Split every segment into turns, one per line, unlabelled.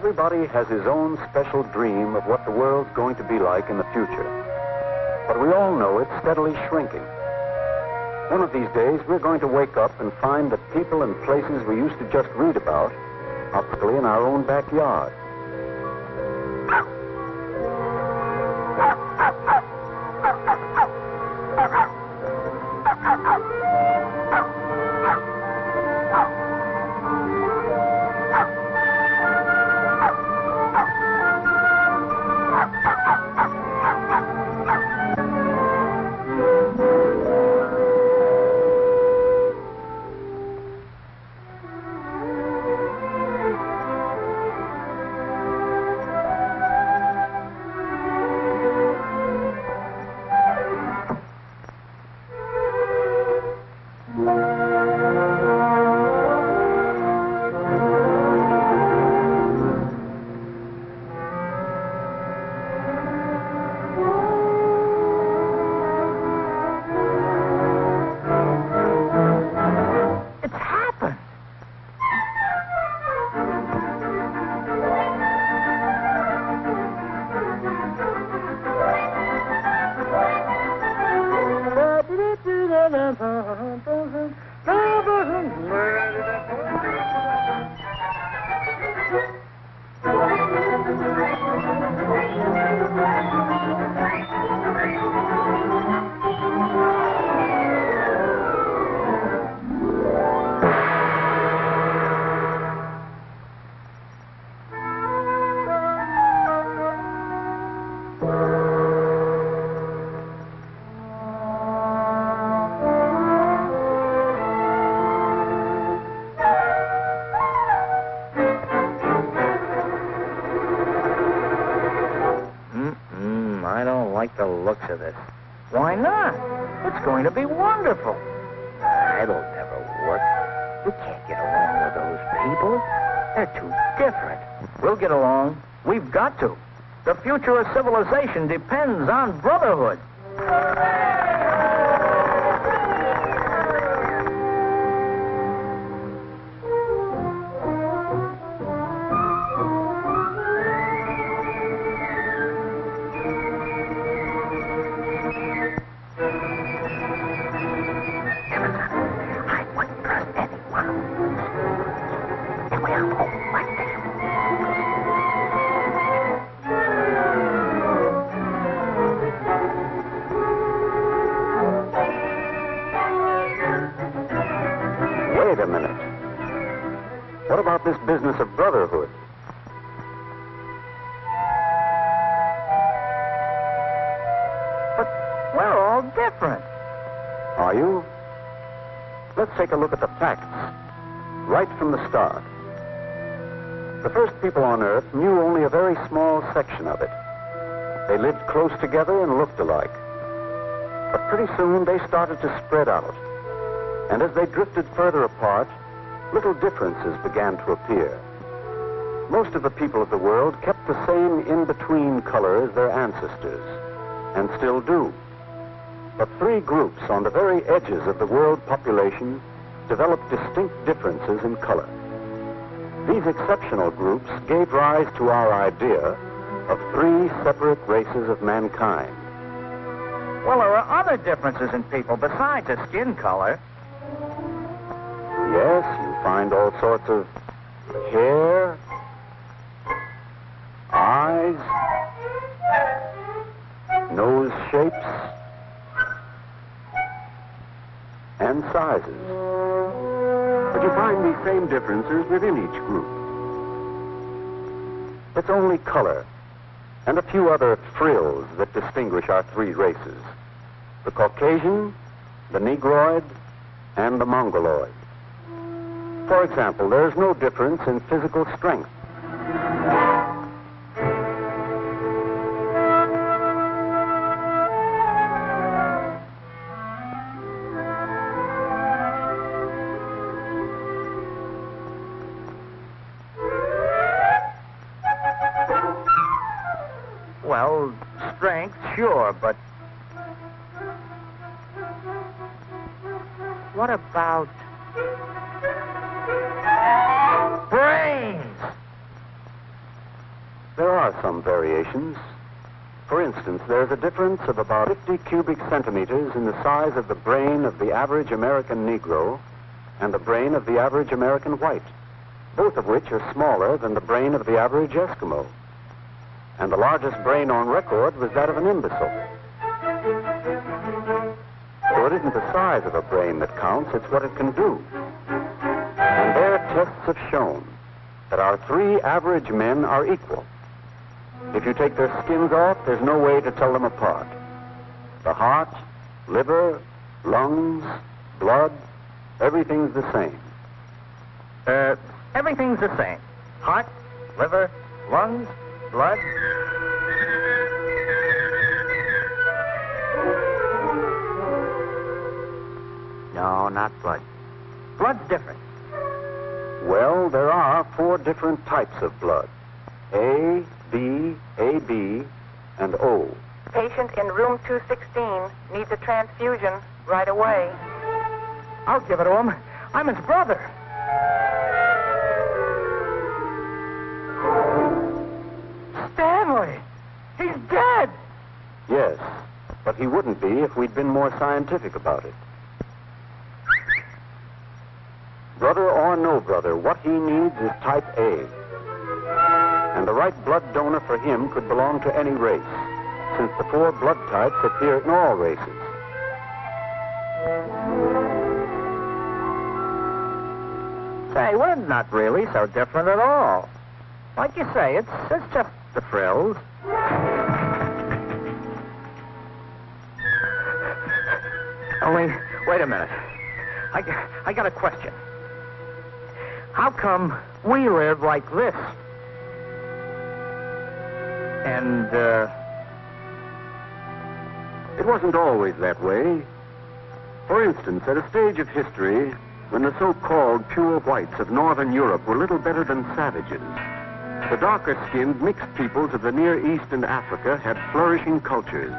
Everybody has his own special dream of what the world's going to be like in the future. But we all know it's steadily shrinking. One of these days, we're going to wake up and find that people and places we used to just read about are practically in our own backyard.
I don't like the looks of this. Why not? It's going to be wonderful. It'll never work. We can't get along with those people. They're too different. We'll get along. We've got to. The future of civilization depends on brotherhood.
Wait a minute. What about this business of brotherhood?
But we're all different.
Are you? Let's take a look at the facts, right from the start. The first people on Earth knew only a very small section of it. They lived close together and looked alike. But pretty soon they started to spread out. And as they drifted further apart, little differences began to appear. Most of the people of the world kept the same in-between color as their ancestors, and still do. But three groups on the very edges of the world population developed distinct differences in color. These exceptional groups gave rise to our idea of three separate races of mankind.
Well, there are other differences in people besides the skin color.
Yes, you find all sorts of hair, eyes, nose shapes, and sizes. But you find these same differences within each group. It's only color and a few other frills that distinguish our three races: the Caucasian, the Negroid, and the Mongoloid. For example, there's no difference in physical strength.
Well, strength, sure, but what about brains?
are some variations. For instance, there's a difference of about 50 cubic centimeters in the size of the brain of the average American Negro and the brain of the average American white, both of which are smaller than the brain of the average Eskimo. And the largest brain on record was that of an imbecile. So it isn't the size of a brain that counts, it's what it can do. And their tests have shown that our 3 average men are equal. If you take their skins off, there's no way to tell them apart. The heart, liver, lungs, blood, everything's the same.
Everything's the same. Heart, liver, lungs, blood. No, not blood. Blood's different.
Well, there are 4 different types of blood. A, B, AB, and O.
Patient in room 216 needs a transfusion right away.
I'll give it to him. I'm his brother. Stanley! He's dead!
Yes, but he wouldn't be if we'd been more scientific about it. Brother or no brother, what he needs is type A. And the right blood donor for him could belong to any race, since the 4 blood types appear in all races.
Say, we're not really so different at all. Like you say, it's just the frills. Only, wait a minute. I got a question. How come we live like this? And,
It wasn't always that way. For instance, at a stage of history when the so-called pure whites of northern Europe were little better than savages, the darker-skinned mixed peoples of the Near East and Africa had flourishing cultures.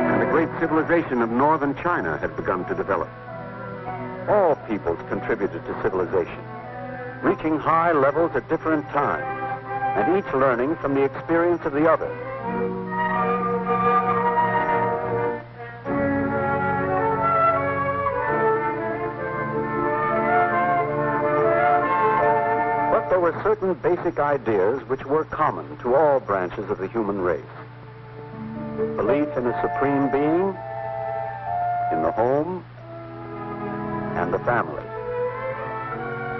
And the great civilization of northern China had begun to develop. All peoples contributed to civilization, reaching high levels at different times, and each learning from the experience of the other. But there were certain basic ideas which were common to all branches of the human race. Belief in a supreme being, in the home, and the family.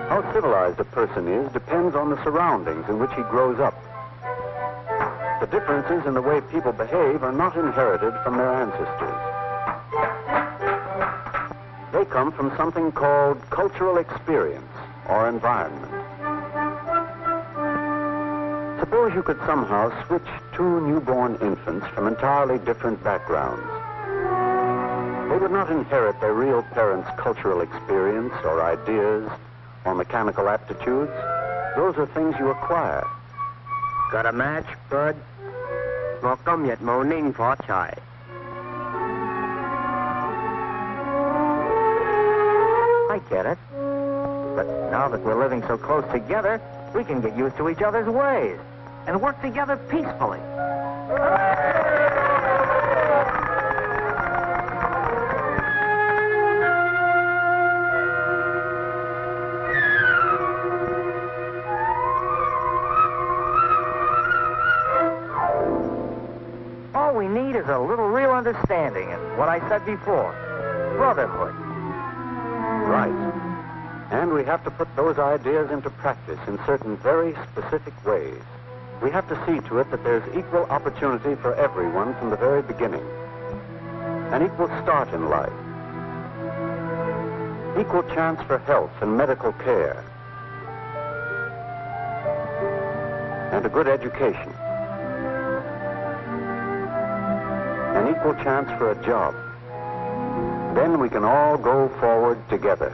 How civilized a person is depends on the surroundings in which he grows up. The differences in the way people behave are not inherited from their ancestors. They come from something called cultural experience or environment. Suppose you could somehow switch 2 newborn infants from entirely different backgrounds. They would not inherit their real parents' cultural experience or ideas or mechanical aptitudes. Those are things you acquire.
got a match, Bud? 我今日冇拎火柴. I get it. But now that we're living so close together, we can get used to each other's ways and work together peacefully. All we need is a little real understanding and what I said before, brotherhood.
Right. And we have to put those ideas into practice in certain very specific ways. We have to see to it that there's equal opportunity for everyone from the very beginning. An equal start in life. Equal chance for health and medical care. And a good education. An equal chance for a job. Then we can all go forward together.